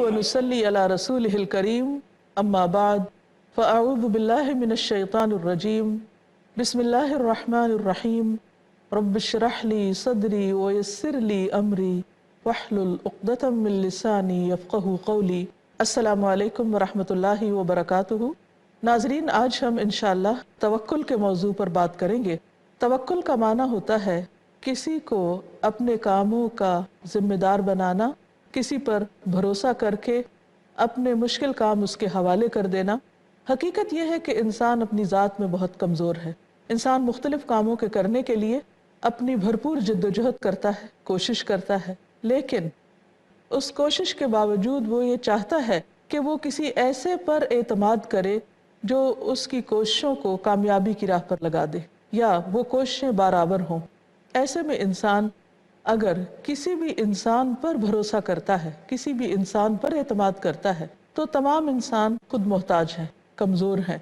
ونصلي على رسوله الكريم أما بعد فأعوذ بالله من الشيطان الرجيم بسم الله الرحمن الرحيم رب اشرح لي صدري ويسر لي أمري واحلل عقدة من لساني يفقهوا قولي السلام علیکم ورحمۃ اللہ وبرکاتہ۔ ناظرین، آج ہم انشاءاللہ توکل کے موضوع پر بات کریں گے۔ توکل کا معنی ہوتا ہے کسی کو اپنے کاموں کا ذمہ دار بنانا، کسی پر بھروسہ کر کے اپنے مشکل کام اس کے حوالے کر دینا۔ حقیقت یہ ہے کہ انسان اپنی ذات میں بہت کمزور ہے۔ انسان مختلف کاموں کے کرنے کے لیے اپنی بھرپور جد و جہد کرتا ہے، کوشش کرتا ہے، لیکن اس کوشش کے باوجود وہ یہ چاہتا ہے کہ وہ کسی ایسے پر اعتماد کرے جو اس کی کوششوں کو کامیابی کی راہ پر لگا دے، یا وہ کوششیں برابر ہوں۔ ایسے میں انسان اگر کسی بھی انسان پر بھروسہ کرتا ہے، کسی بھی انسان پر اعتماد کرتا ہے، تو تمام انسان خود محتاج ہیں، کمزور ہیں،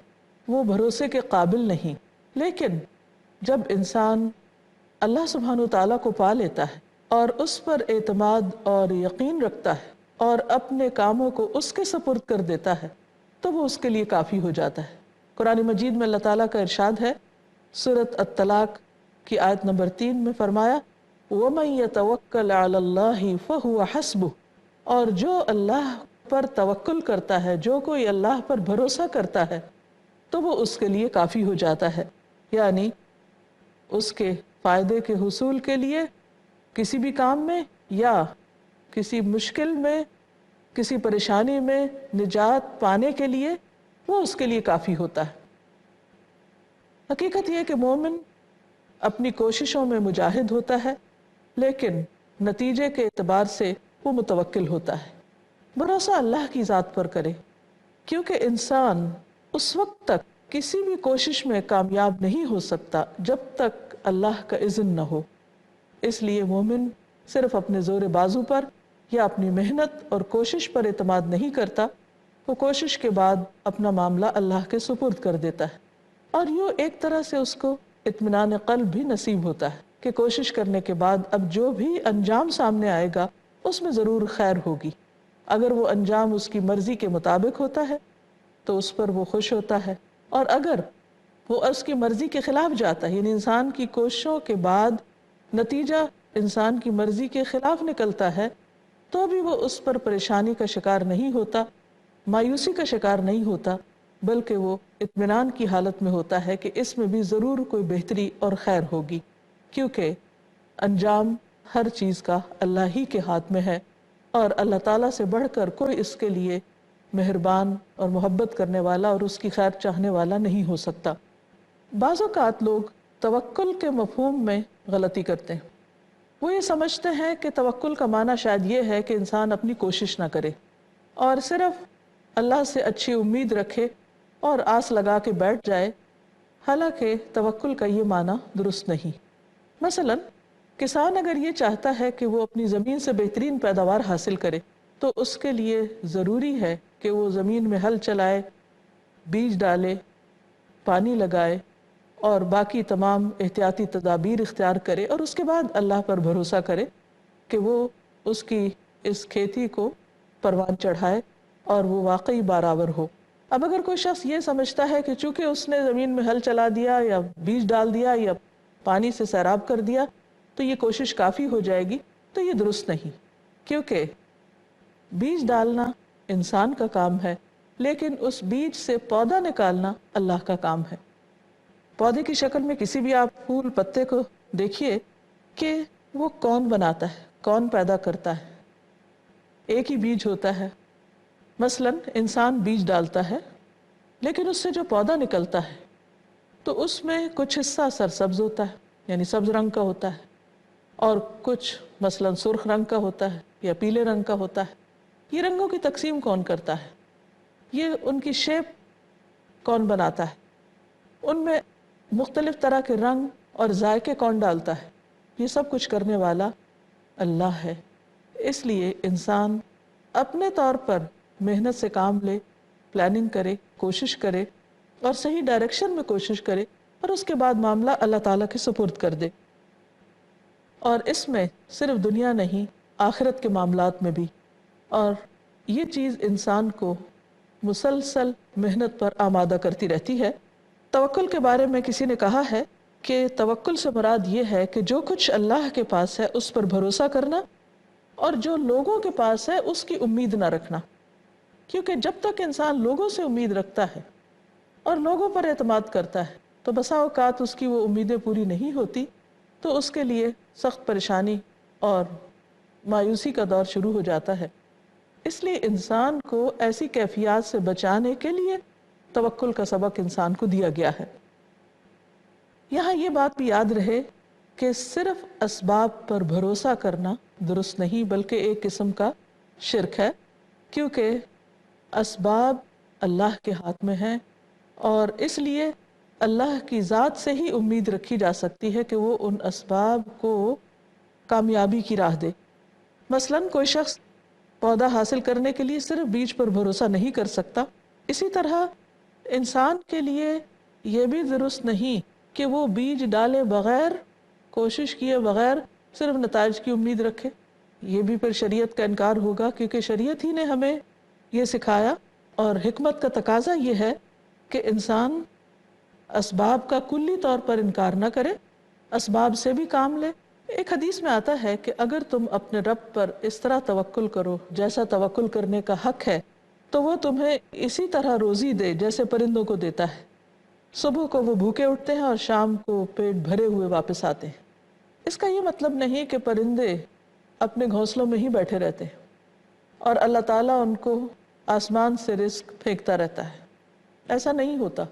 وہ بھروسے کے قابل نہیں۔ لیکن جب انسان اللہ سبحانہ و تعالیٰ کو پا لیتا ہے اور اس پر اعتماد اور یقین رکھتا ہے اور اپنے کاموں کو اس کے سپرد کر دیتا ہے، تو وہ اس کے لیے کافی ہو جاتا ہے۔ قرآن مجید میں اللہ تعالیٰ کا ارشاد ہے، سورۃ الطلاق کی آیت نمبر 3 میں فرمایا وَمَن يَتَوَكَّلْ عَلَى اللَّهِ فَهُوَ حَسْبُهُ، اور جو اللہ پر توکل کرتا ہے، جو کوئی اللہ پر بھروسہ کرتا ہے، تو وہ اس کے لیے کافی ہو جاتا ہے۔ یعنی اس کے فائدے کے حصول کے لیے کسی بھی کام میں یا کسی مشکل میں، کسی پریشانی میں نجات پانے کے لیے وہ اس کے لیے کافی ہوتا ہے۔ حقیقت یہ کہ مومن اپنی کوششوں میں مجاہد ہوتا ہے، لیکن نتیجے کے اعتبار سے وہ متوکل ہوتا ہے۔ بھروسہ اللہ کی ذات پر کرے، کیونکہ انسان اس وقت تک کسی بھی کوشش میں کامیاب نہیں ہو سکتا جب تک اللہ کا اذن نہ ہو۔ اس لیے مومن صرف اپنے زور بازو پر یا اپنی محنت اور کوشش پر اعتماد نہیں کرتا، وہ کوشش کے بعد اپنا معاملہ اللہ کے سپرد کر دیتا ہے، اور یوں ایک طرح سے اس کو اطمینان قلب بھی نصیب ہوتا ہے کہ کوشش کرنے کے بعد اب جو بھی انجام سامنے آئے گا اس میں ضرور خیر ہوگی۔ اگر وہ انجام اس کی مرضی کے مطابق ہوتا ہے تو اس پر وہ خوش ہوتا ہے، اور اگر وہ اس کی مرضی کے خلاف جاتا ہے، یعنی انسان کی کوششوں کے بعد نتیجہ انسان کی مرضی کے خلاف نکلتا ہے، تو بھی وہ اس پر پریشانی کا شکار نہیں ہوتا، مایوسی کا شکار نہیں ہوتا، بلکہ وہ اطمینان کی حالت میں ہوتا ہے کہ اس میں بھی ضرور کوئی بہتری اور خیر ہوگی، کیونکہ انجام ہر چیز کا اللہ ہی کے ہاتھ میں ہے، اور اللہ تعالیٰ سے بڑھ کر کوئی اس کے لیے مہربان اور محبت کرنے والا اور اس کی خیر چاہنے والا نہیں ہو سکتا۔ بعض اوقات لوگ توکل کے مفہوم میں غلطی کرتے ہیں۔ وہ یہ سمجھتے ہیں کہ توکل کا معنی شاید یہ ہے کہ انسان اپنی کوشش نہ کرے اور صرف اللہ سے اچھی امید رکھے اور آس لگا کے بیٹھ جائے، حالانکہ توکل کا یہ معنی درست نہیں۔ مثلا کسان اگر یہ چاہتا ہے کہ وہ اپنی زمین سے بہترین پیداوار حاصل کرے، تو اس کے لیے ضروری ہے کہ وہ زمین میں ہل چلائے، بیج ڈالے، پانی لگائے اور باقی تمام احتیاطی تدابیر اختیار کرے، اور اس کے بعد اللہ پر بھروسہ کرے کہ وہ اس کی اس کھیتی کو پروان چڑھائے اور وہ واقعی برابر ہو۔ اب اگر کوئی شخص یہ سمجھتا ہے کہ چونکہ اس نے زمین میں ہل چلا دیا یا بیج ڈال دیا یا پانی سے سیراب کر دیا تو یہ کوشش کافی ہو جائے گی، تو یہ درست نہیں، کیونکہ بیج ڈالنا انسان کا کام ہے، لیکن اس بیج سے پودا نکالنا اللہ کا کام ہے۔ پودے کی شکل میں کسی بھی آپ پھول پتے کو دیکھیے کہ وہ کون بناتا ہے، کون پیدا کرتا ہے، ایک ہی بیج ہوتا ہے۔ مثلا انسان بیج ڈالتا ہے، لیکن اس سے جو پودا نکلتا ہے تو اس میں کچھ حصہ سرسبز ہوتا ہے، یعنی سبز رنگ کا ہوتا ہے، اور کچھ مثلا سرخ رنگ کا ہوتا ہے یا پیلے رنگ کا ہوتا ہے۔ یہ رنگوں کی تقسیم کون کرتا ہے؟ یہ ان کی شیپ کون بناتا ہے؟ ان میں مختلف طرح کے رنگ اور ذائقے کون ڈالتا ہے؟ یہ سب کچھ کرنے والا اللہ ہے۔ اس لیے انسان اپنے طور پر محنت سے کام لے، پلاننگ کرے، کوشش کرے اور صحیح ڈائریکشن میں کوشش کرے، اور اس کے بعد معاملہ اللہ تعالیٰ کے سپرد کر دے۔ اور اس میں صرف دنیا نہیں، آخرت کے معاملات میں بھی، اور یہ چیز انسان کو مسلسل محنت پر آمادہ کرتی رہتی ہے۔ توکل کے بارے میں کسی نے کہا ہے کہ توکل سے مراد یہ ہے کہ جو کچھ اللہ کے پاس ہے اس پر بھروسہ کرنا، اور جو لوگوں کے پاس ہے اس کی امید نہ رکھنا، کیونکہ جب تک انسان لوگوں سے امید رکھتا ہے اور لوگوں پر اعتماد کرتا ہے تو بسا اوقات اس کی وہ امیدیں پوری نہیں ہوتی، تو اس کے لیے سخت پریشانی اور مایوسی کا دور شروع ہو جاتا ہے۔ اس لیے انسان کو ایسی کیفیات سے بچانے کے لیے توکل کا سبق انسان کو دیا گیا ہے۔ یہاں یہ بات بھی یاد رہے کہ صرف اسباب پر بھروسہ کرنا درست نہیں، بلکہ ایک قسم کا شرک ہے، کیونکہ اسباب اللہ کے ہاتھ میں ہیں، اور اس لیے اللہ کی ذات سے ہی امید رکھی جا سکتی ہے کہ وہ ان اسباب کو کامیابی کی راہ دے۔ مثلاً کوئی شخص پودا حاصل کرنے کے لیے صرف بیج پر بھروسہ نہیں کر سکتا، اسی طرح انسان کے لیے یہ بھی درست نہیں کہ وہ بیج ڈالے بغیر، کوشش کیے بغیر صرف نتائج کی امید رکھے۔ یہ بھی پھر شریعت کا انکار ہوگا، کیونکہ شریعت ہی نے ہمیں یہ سکھایا، اور حکمت کا تقاضا یہ ہے کہ انسان اسباب کا کلی طور پر انکار نہ کرے، اسباب سے بھی کام لے۔ ایک حدیث میں آتا ہے کہ اگر تم اپنے رب پر اس طرح توکل کرو جیسا توکل کرنے کا حق ہے، تو وہ تمہیں اسی طرح روزی دے جیسے پرندوں کو دیتا ہے۔ صبح کو وہ بھوکے اٹھتے ہیں اور شام کو پیٹ بھرے ہوئے واپس آتے ہیں۔ اس کا یہ مطلب نہیں کہ پرندے اپنے گھونسلوں میں ہی بیٹھے رہتے ہیں اور اللہ تعالیٰ ان کو آسمان سے رزق پھینکتا رہتا ہے، ایسا نہیں ہوتا۔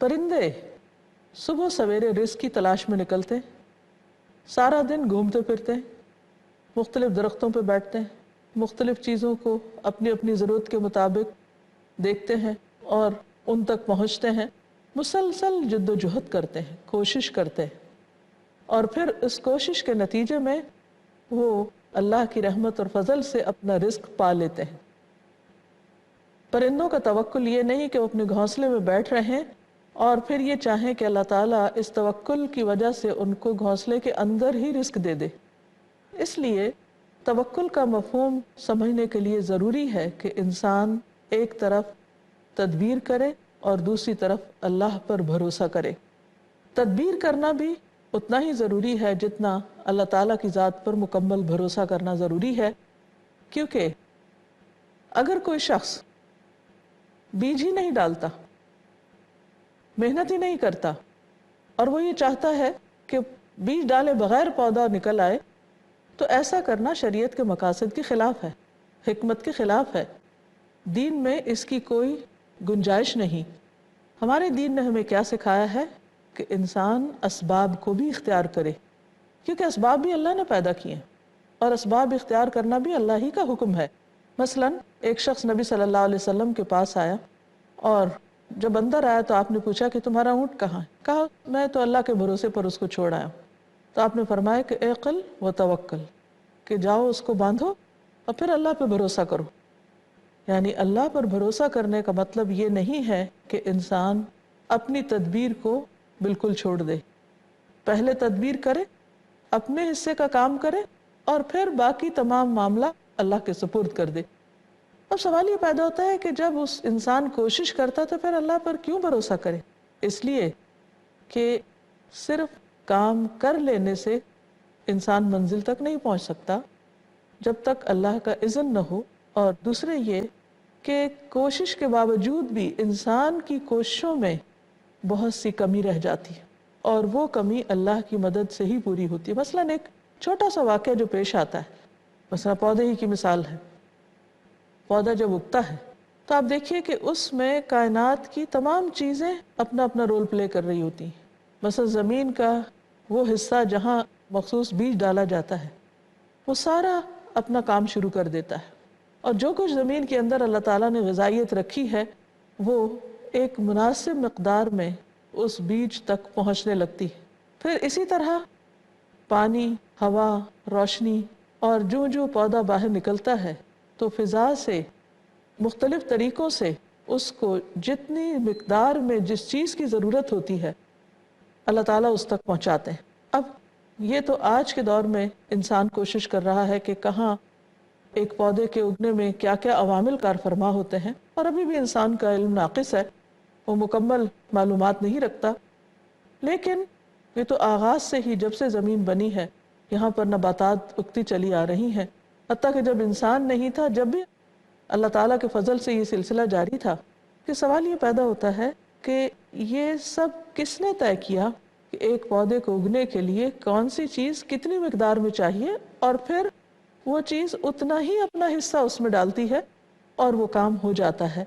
پرندے صبح سویرے رزق کی تلاش میں نکلتے ہیں، سارا دن گھومتے پھرتے ہیں، مختلف درختوں پہ بیٹھتے ہیں، مختلف چیزوں کو اپنی اپنی ضرورت کے مطابق دیکھتے ہیں اور ان تک پہنچتے ہیں، مسلسل جد و جہد کرتے ہیں، کوشش کرتے ہیں، اور پھر اس کوشش کے نتیجے میں وہ اللہ کی رحمت اور فضل سے اپنا رزق پا لیتے ہیں۔ پرندوں کا توکل یہ نہیں کہ وہ اپنے گھونسلے میں بیٹھ رہے ہیں اور پھر یہ چاہیں کہ اللہ تعالیٰ اس توکل کی وجہ سے ان کو گھونسلے کے اندر ہی رزق دے دے۔ اس لیے توکل کا مفہوم سمجھنے کے لیے ضروری ہے کہ انسان ایک طرف تدبیر کرے اور دوسری طرف اللہ پر بھروسہ کرے۔ تدبیر کرنا بھی اتنا ہی ضروری ہے جتنا اللہ تعالیٰ کی ذات پر مکمل بھروسہ کرنا ضروری ہے، کیونکہ اگر کوئی شخص بیج ہی نہیں ڈالتا، محنت ہی نہیں کرتا، اور وہ یہ چاہتا ہے کہ بیج ڈالے بغیر پودا نکل آئے، تو ایسا کرنا شریعت کے مقاصد کے خلاف ہے، حکمت کے خلاف ہے۔ دین میں اس کی کوئی گنجائش نہیں۔ ہمارے دین نے ہمیں کیا سکھایا ہے کہ انسان اسباب کو بھی اختیار کرے، کیونکہ اسباب بھی اللہ نے پیدا کیے ہیں، اور اسباب اختیار کرنا بھی اللہ ہی کا حکم ہے۔ مثلاً ایک شخص نبی صلی اللہ علیہ وسلم کے پاس آیا، اور جب اندر آیا تو آپ نے پوچھا کہ تمہارا اونٹ کہاں ہے؟ کہا میں تو اللہ کے بھروسے پر اس کو چھوڑ آیا ہوں۔ تو آپ نے فرمایا کہ اعقل و توکل، کہ جاؤ اس کو باندھو اور پھر اللہ پہ بھروسہ کرو۔ یعنی اللہ پر بھروسہ کرنے کا مطلب یہ نہیں ہے کہ انسان اپنی تدبیر کو بالکل چھوڑ دے، پہلے تدبیر کرے، اپنے حصے کا کام کرے، اور پھر باقی تمام معاملہ اللہ کے سپرد کر دے۔ اب سوال یہ پیدا ہوتا ہے کہ جب اس انسان کوشش کرتا تو پھر اللہ پر کیوں بھروسہ کرے؟ اس لیے کہ صرف کام کر لینے سے انسان منزل تک نہیں پہنچ سکتا جب تک اللہ کا اذن نہ ہو، اور دوسرے یہ کہ کوشش کے باوجود بھی انسان کی کوششوں میں بہت سی کمی رہ جاتی ہے، اور وہ کمی اللہ کی مدد سے ہی پوری ہوتی ہے۔ مثلاً ایک چھوٹا سا واقعہ جو پیش آتا ہے، مثلا پودے ہی کی مثال ہے۔ پودا جب اگتا ہے تو آپ دیکھیے کہ اس میں کائنات کی تمام چیزیں اپنا اپنا رول پلے کر رہی ہوتی ہیں۔ مثلا زمین کا وہ حصہ جہاں مخصوص بیج ڈالا جاتا ہے، وہ سارا اپنا کام شروع کر دیتا ہے، اور جو کچھ زمین کے اندر اللہ تعالیٰ نے غذائیت رکھی ہے وہ ایک مناسب مقدار میں اس بیج تک پہنچنے لگتی ہے۔ پھر اسی طرح پانی، ہوا، روشنی، اور جو پودا باہر نکلتا ہے تو فضا سے مختلف طریقوں سے اس کو جتنی مقدار میں جس چیز کی ضرورت ہوتی ہے اللہ تعالیٰ اس تک پہنچاتے ہیں۔ اب یہ تو آج کے دور میں انسان کوشش کر رہا ہے کہ کہاں ایک پودے کے اگنے میں کیا کیا عوامل کار فرما ہوتے ہیں، اور ابھی بھی انسان کا علم ناقص ہے، وہ مکمل معلومات نہیں رکھتا۔ لیکن یہ تو آغاز سے ہی جب سے زمین بنی ہے یہاں پر نباتات اگتی چلی آ رہی ہیں، حتیٰ کہ جب انسان نہیں تھا، جب بھی اللہ تعالیٰ کے فضل سے یہ سلسلہ جاری تھا۔ کہ سوال یہ پیدا ہوتا ہے کہ یہ سب کس نے طے کیا کہ ایک پودے کو اگنے کے لیے کون سی چیز کتنی مقدار میں چاہیے، اور پھر وہ چیز اتنا ہی اپنا حصہ اس میں ڈالتی ہے اور وہ کام ہو جاتا ہے۔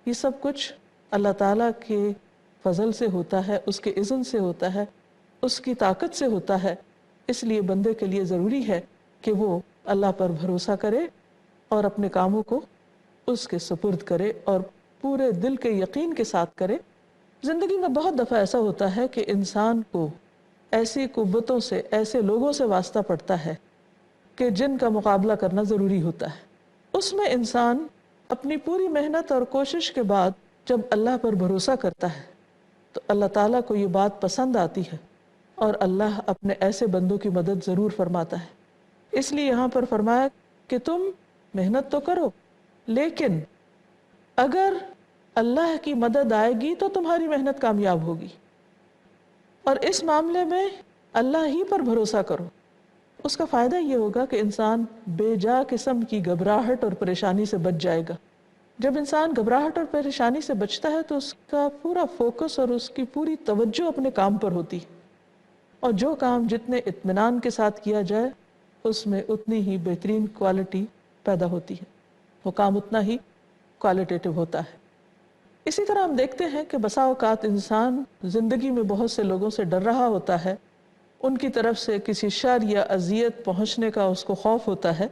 یہ سب کچھ اللہ تعالیٰ کے فضل سے ہوتا ہے، اس کے اذن سے ہوتا ہے، اس کی طاقت سے ہوتا ہے۔ اس لیے بندے کے لیے ضروری ہے کہ وہ اللہ پر بھروسہ کرے اور اپنے کاموں کو اس کے سپرد کرے اور پورے دل کے یقین کے ساتھ کرے۔ زندگی میں بہت دفعہ ایسا ہوتا ہے کہ انسان کو ایسی قوتوں سے، ایسے لوگوں سے واسطہ پڑتا ہے کہ جن کا مقابلہ کرنا ضروری ہوتا ہے۔ اس میں انسان اپنی پوری محنت اور کوشش کے بعد جب اللہ پر بھروسہ کرتا ہے تو اللہ تعالیٰ کو یہ بات پسند آتی ہے، اور اللہ اپنے ایسے بندوں کی مدد ضرور فرماتا ہے۔ اس لیے یہاں پر فرمایا کہ تم محنت تو کرو، لیکن اگر اللہ کی مدد آئے گی تو تمہاری محنت کامیاب ہوگی، اور اس معاملے میں اللہ ہی پر بھروسہ کرو۔ اس کا فائدہ یہ ہوگا کہ انسان بے جا قسم کی گھبراہٹ اور پریشانی سے بچ جائے گا۔ جب انسان گھبراہٹ اور پریشانی سے بچتا ہے تو اس کا پورا فوکس اور اس کی پوری توجہ اپنے کام پر ہوتی ہے، اور جو کام جتنے اطمینان کے ساتھ کیا جائے اس میں اتنی ہی بہترین کوالٹی پیدا ہوتی ہے، وہ کام اتنا ہی کوالٹیٹیو ہوتا ہے۔ اسی طرح ہم دیکھتے ہیں کہ بسا اوقات انسان زندگی میں بہت سے لوگوں سے ڈر رہا ہوتا ہے، ان کی طرف سے کسی شر یا اذیت پہنچنے کا اس کو خوف ہوتا ہے۔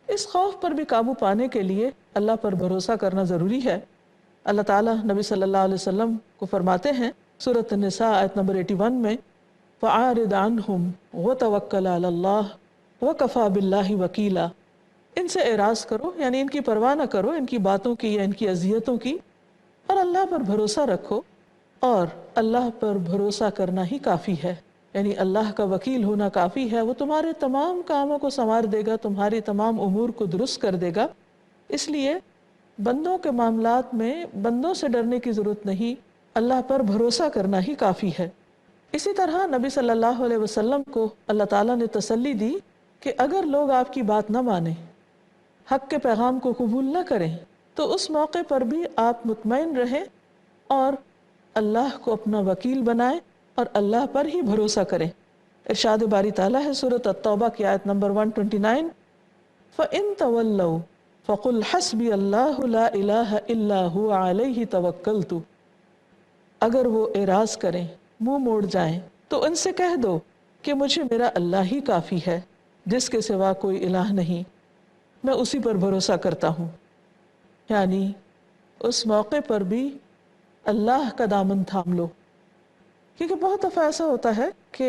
اس خوف پر بھی قابو پانے کے لیے اللہ پر بھروسہ کرنا ضروری ہے۔ اللہ تعالیٰ نبی صلی اللہ علیہ وسلم کو فرماتے ہیں سورۃ النساء آیت نمبر 81 میں، فَأَعْرِضْ عَنْهُمْ وَتَوَكَّلْ عَلَى اللَّهِ وَكَفَى بِاللَّهِ وَكِيلًا۔ ان سے اعراض کرو، یعنی ان کی پرواہ نہ کرو، ان کی باتوں کی یا ان کی اذیتوں کی، اور اللہ پر بھروسہ رکھو، اور اللہ پر بھروسہ کرنا ہی کافی ہے، یعنی اللہ کا وکیل ہونا کافی ہے۔ وہ تمہارے تمام کاموں کو سنوار دے گا، تمہاری تمام امور کو درست کر دے گا۔ اس لیے بندوں کے معاملات میں بندوں سے ڈرنے کی ضرورت نہیں، اللہ پر بھروسہ کرنا ہی کافی ہے۔ اسی طرح نبی صلی اللہ علیہ وسلم کو اللہ تعالیٰ نے تسلی دی کہ اگر لوگ آپ کی بات نہ مانیں، حق کے پیغام کو قبول نہ کریں، تو اس موقع پر بھی آپ مطمئن رہیں اور اللہ کو اپنا وکیل بنائیں اور اللہ پر ہی بھروسہ کریں۔ ارشاد باری تعالیٰ ہے سورۃ التوبہ کی آیت نمبر 129، فَإِن تَوَلَّوْا فَقُلْ حَسْبِيَ اللَّهُ لَا إِلَٰهَ إِلَّا هُوَ عَلَيْهِ تَوَكَّلْتُ۔ اگر وہ اعراض کریں، منہ موڑ جائیں، تو ان سے کہہ دو کہ مجھے میرا اللہ ہی کافی ہے، جس کے سوا کوئی الہ نہیں، میں اسی پر بھروسہ کرتا ہوں۔ یعنی اس موقع پر بھی اللہ کا دامن تھام لو، کیونکہ بہت دفعہ ایسا ہوتا ہے کہ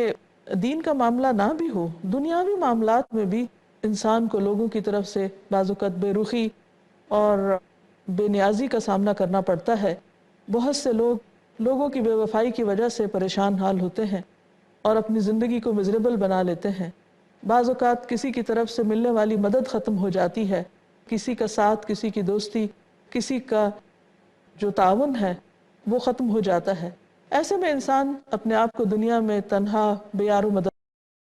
دین کا معاملہ نہ بھی ہو، دنیاوی معاملات میں بھی انسان کو لوگوں کی طرف سے بعض اوقات بے رخی اور بے نیازی کا سامنا کرنا پڑتا ہے۔ بہت سے لوگوں کی بے وفائی کی وجہ سے پریشان حال ہوتے ہیں اور اپنی زندگی کو مزریبل بنا لیتے ہیں۔ بعض اوقات کسی کی طرف سے ملنے والی مدد ختم ہو جاتی ہے، کسی کا ساتھ، کسی کی دوستی، کسی کا جو تعاون ہے وہ ختم ہو جاتا ہے۔ ایسے میں انسان اپنے آپ کو دنیا میں تنہا، بے یار و مدد